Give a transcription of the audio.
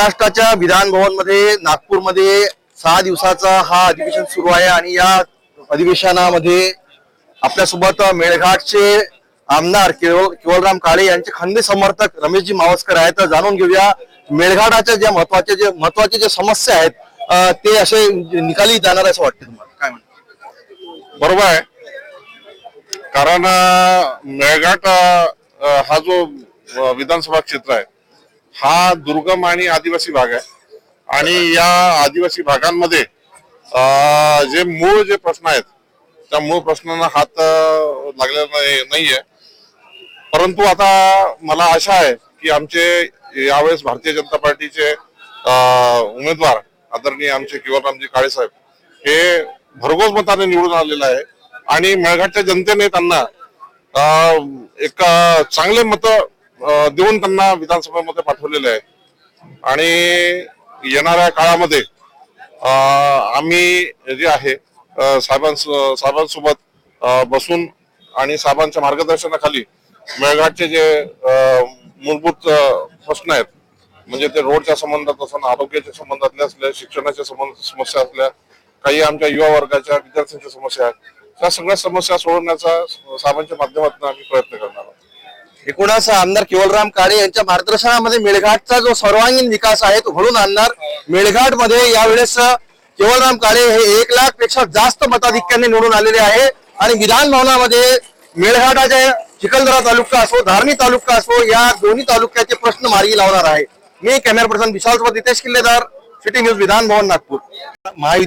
महाराष्ट्राच्या विधान भवन मध्ये नागपूरमध्ये 6 दिवसाचा हा अधिवेशन सुरू आहे आणि या अधिवेशनामध्ये आपल्यासोबत मेळघाटचे आमदार केवलराम काळे यांचे खंदे समर्थक रमेशजी मावस्कर आहेत. तर जाणून घेऊया मेळघाटाच्या ज्या महत्वाचे जे समस्या आहेत ते असे निकाली जाणार असं वाटतं तुम्हाला, काय म्हणतात? बरोबर आहे, कारण मेळघाट हा जो विधानसभा क्षेत्र आहे हा दुर्गम आणि आदिवासी भाग आहे आणि या आदिवासी भागांमध्ये जे मूळ जे प्रश्न आहेत त्या मूळ प्रश्नांना हात लागलेला नाहीये. परंतु आता मला आशा आहे की आमचे यावेळेस भारतीय जनता पार्टीचे उमेदवार आदरणीय आमचे केवलरामजी काळे साहेब हे भरघोस मताने निवडून आलेले आहे आणि मेळघाटच्या जनतेने त्यांना एक चांगले मत देऊन त्यांना विधानसभेमध्ये पाठवलेले आहे आणि येणाऱ्या काळामध्ये आम्ही जे आहे साहेबांसोबत बसून आणि साहेबांच्या मार्गदर्शनाखाली मेळघाटचे जे मूलभूत प्रश्न आहेत म्हणजे ते रोडच्या संबंधात असण, आरोग्याच्या संबंधातल्या असल्या, शिक्षणाच्या समस्या असल्या, काही आमच्या युवा वर्गाच्या विद्यार्थ्यांच्या समस्या आहेत, त्या सगळ्या समस्या सोडवण्याचा साहेबांच्या माध्यमातून आम्ही प्रयत्न करणार आहोत. एकूणच आमदार केवलराम काळे यांच्या मार्गदर्शनामध्ये मेळघाटचा जो सर्वांगीण विकास आहे तो घडून आणणार. मेळघाट मध्ये यावेळेस केवलराम काळे हे 1 लाख पेक्षा जास्त मताधिक्याने निवडून आलेले आहे आणि विधान भवनामध्ये मेळघाटाच्या चिखलदरा तालुका असो, धारणी तालुका असो, या दोन्ही तालुक्याचे प्रश्न मार्गी लावणार आहे. मी कॅमेरा पर्सन विशाल सोबत नितेश किल्लेदार, सिटी न्यूज, विधान भवन, नागपूर. महायुती